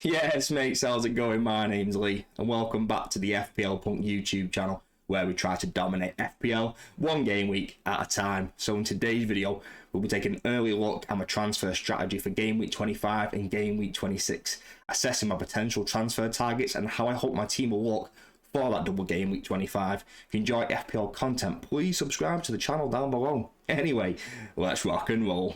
Yes, mate, how's it going? My name's Lee, and welcome back to the FPL YouTube channel, where we try to dominate FPL one game week at a time. So in today's video, we'll be taking an early look at my transfer strategy for game week 25 and game week 26, assessing my potential transfer targets and how I hope my team will look for that double game week 25. If you enjoy FPL content, please subscribe to the channel down below. Anyway, let's rock and roll.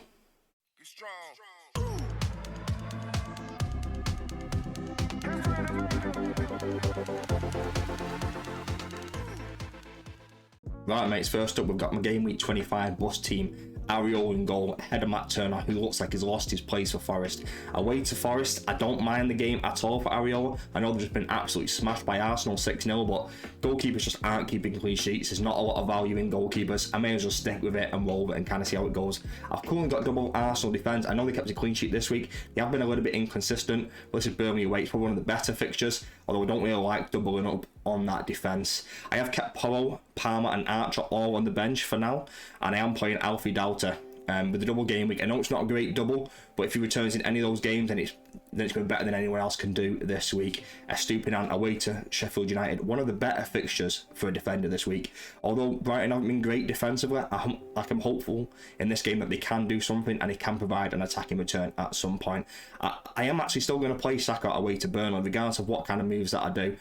Right, mates, first up we've got my game week 25 Bus team. Areola in goal, ahead of Matt Turner, who looks like he's lost his place for Forest. Away to Forest, I don't mind the game at all for Areola. I know they've just been absolutely smashed by Arsenal 6-0, but goalkeepers just aren't keeping clean sheets. There's not a lot of value in goalkeepers. I may as well stick with it and roll with it and kind of see how it goes. I've currently got double Arsenal defence. I know they kept a clean sheet this week. They have been a little bit inconsistent. This is Birmingham away. It's probably one of the better fixtures, although I don't really like doubling up on that defence. I have kept Porro, Palmer and Archer all on the bench for now, and I am playing Alfie Doughter with the double game week. I know it's not a great double, but if he returns in any of those games, then it's going to be better than anyone else can do this week. Estupiñán away to Sheffield United, one of the better fixtures for a defender this week. Although Brighton haven't been great defensively, I'm hopeful in this game that they can do something and he can provide an attacking return at some point. I am actually still going to play Saka away to Burnley, regardless of what kind of moves that I do.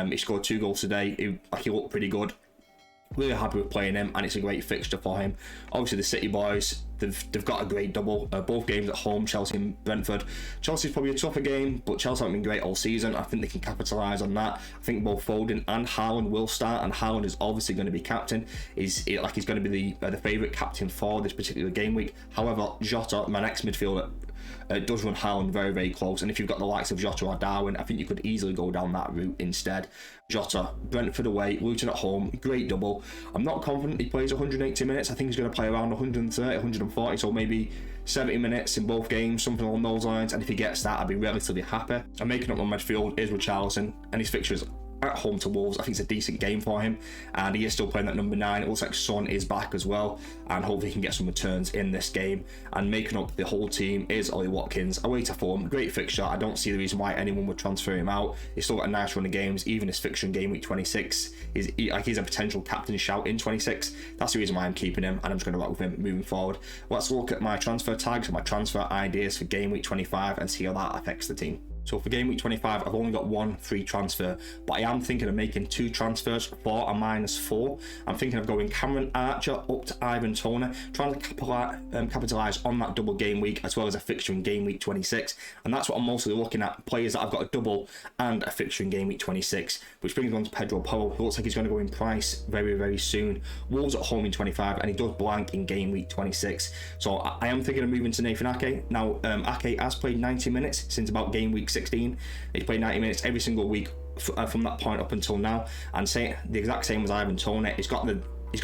He scored 2 goals today. He looked pretty good. Really happy with playing him, and it's a great fixture for him. Obviously the City boys, they've got a great double, both games at home, Chelsea and Brentford. Chelsea's probably a tougher game, but Chelsea haven't been great all season. I think they can capitalise on that. I think both Foden and Haaland will start, and Haaland is obviously going to be captain. He's going to be the favourite captain for this particular game week. However, Jota, my next midfielder, does run Haaland very, very close, and if you've got the likes of Jota or Darwin, I think you could easily go down that route instead. Jota, Brentford away, Luton at home, great double. I'm not confident he plays 180 minutes. I think he's going to play around 130, 140, so maybe 70 minutes in both games, something along those lines, and if he gets that, I'd be relatively happy. And making up my midfield is Richarlison, and his fixtures at home to Wolves. I think it's a decent game for him, and he is still playing that number 9. It looks like Son is back as well, and hopefully he can get some returns in this game. And making up the whole team is Ollie Watkins away to Fulham. Great fixture. I don't see the reason why anyone would transfer him out. He's still got a nice run of games. Even his fixture in game week 26 he's a potential captain shout in 26. That's the reason why I'm keeping him, and I'm just going to rock with him moving forward. Let's look at my transfer tags and my transfer ideas for game week 25 and see how that affects the team. So for game week 25, I've only got 1 free transfer, but I am thinking of making 2 transfers for a -4. I'm thinking of going Cameron Archer up to Ivan Toney, trying to capitalise on that double game week as well as a fixture in game week 26. And that's what I'm mostly looking at, players that I've got a double and a fixture in game week 26, which brings me on to Pedro Porro, who looks like he's going to go in price very, very soon. Wolves at home in 25, and he does blank in game week 26. So I am thinking of moving to Nathan Ake. Now, Ake has played 90 minutes since about game week 16. He's played 90 minutes every single week from that point up until now, and say the exact same as Ivan Toney. He's got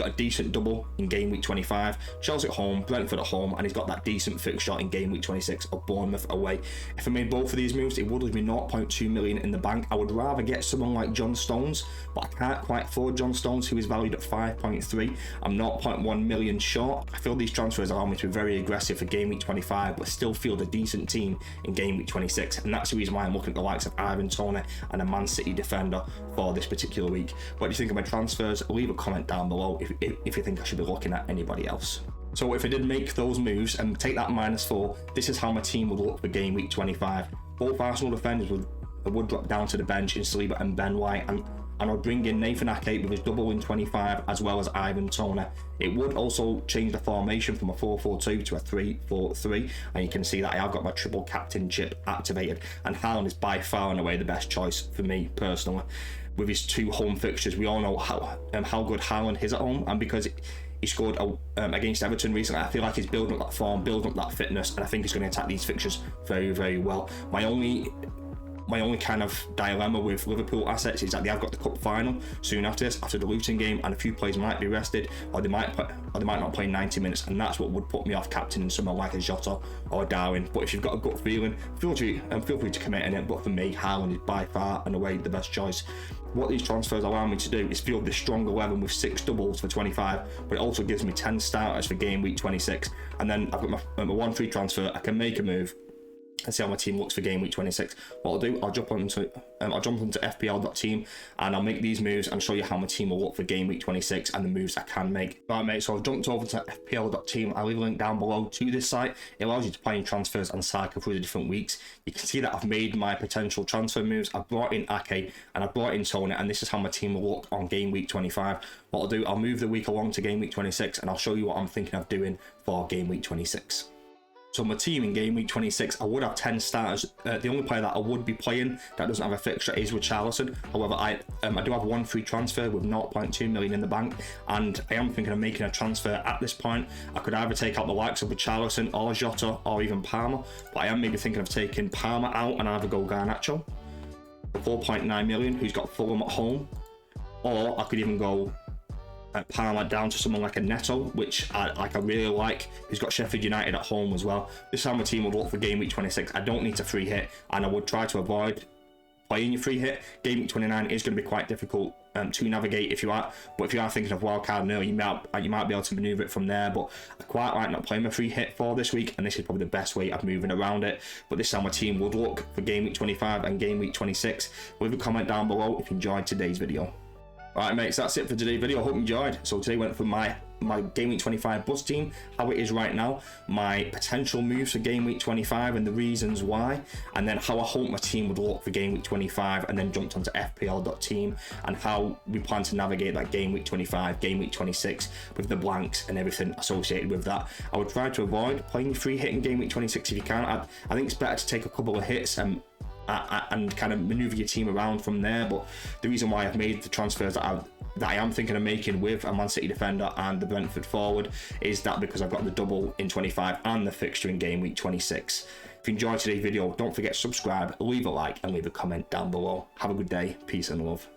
a decent double in game week 25, Chelsea at home, Brentford at home, and he's got that decent fixture in game week 26 of Bournemouth away. If I made both of these moves, it would leave me 0.2 million in the bank. I would rather get someone like John Stones, but I can't quite afford John Stones, who is valued at 5.3. I'm 0.1 million short. I feel these transfers allow me to be very aggressive for game week 25, but still field a decent team in game week 26, and that's the reason why I'm looking at the likes of Ivan Toney and a Man City defender for this particular week. What do you think of my transfers? Leave a comment down below if you think I should be looking at anybody else. So if I did make those moves and take that -4, this is how my team would look for game week 25. Both Arsenal defenders would drop down to the bench in Saliba and Ben White, and I'll bring in Nathan Ake with his double in 25 as well as Ivan Toney. It would also change the formation from a 4-4-2 to a 3-4-3, and you can see that I have got my triple captainship activated, and Haaland is by far and away the best choice for me personally. With his 2 home fixtures, we all know how good Haaland is at home, and because he scored against Everton recently, I feel like he's building up that form, building up that fitness, and I think he's going to attack these fixtures very, very well. My only kind of dilemma with Liverpool assets is that they have got the cup final soon after this, after the Luton game, and a few players might be rested, or they might not play 90 minutes, and that's what would put me off captaining someone like a Jota or Darwin. But if you've got a gut feeling, feel free to commit in it. But for me, Haaland is by far and away the best choice. What these transfers allow me to do is field this strong 11 with 6 doubles for 25, but it also gives me 10 starters for game week 26, and then I've got my 1 free transfer. I can make a move and see how my team looks for game week 26. What I'll do, I'll jump onto FPL.team and I'll make these moves and show you how my team will look for game week 26 and the moves I can make. Right, mate, so I've jumped over to FPL.team. I'll leave a link down below to this site. It allows you to play in transfers and cycle through the different weeks. You can see that I've made my potential transfer moves. I've brought in Ake and I've brought in Tony, and this is how my team will look on game week 25. What I'll do, I'll move the week along to game week 26 and I'll show you what I'm thinking of doing for game week 26. So my team in game week 26, I would have 10 starters. The only player that I would be playing that doesn't have a fixture is Richarlison. However, I do have one free transfer with 0.2 million in the bank, and I am thinking of making a transfer at this point. I could either take out the likes of Richarlison or Jota or even Palmer, but I am maybe thinking of taking Palmer out and either go Garnacho for 4.9 million, who's got Fulham at home, or I could even go Palmer down to someone like a Neto, which I really like, who's got Sheffield United at home as well. This is how my team would look for game week 26. I don't need to free hit, and I would try to avoid playing your free hit. Game week 29 is going to be quite difficult to navigate if you are, but if you are thinking of wildcard early, you might be able to maneuver it from there. But I quite like not playing my free hit for this week, and this is probably the best way of moving around it. But this is how my team would look for game week 25 and game week 26. Leave a comment down below if you enjoyed today's video. Alright, mates, that's it for today's video. I hope you enjoyed. So today went for my game week 25 bus team, how it is right now, my potential moves for game week 25 and the reasons why, and then how I hope my team would look for game week 25, and then jumped onto FPL.team and how we plan to navigate that game week 25, game week 26 with the blanks and everything associated with that. I would try to avoid playing free hit in game week 26 if you can. I think it's better to take a couple of hits and kind of maneuver your team around from there. But the reason why I've made the transfers that I am thinking of making with a Man City defender and the Brentford forward is that because I've got the double in 25 and the fixture in game week 26. If you enjoyed today's video, don't forget to subscribe, leave a like and leave a comment down below. Have a good day. Peace and love.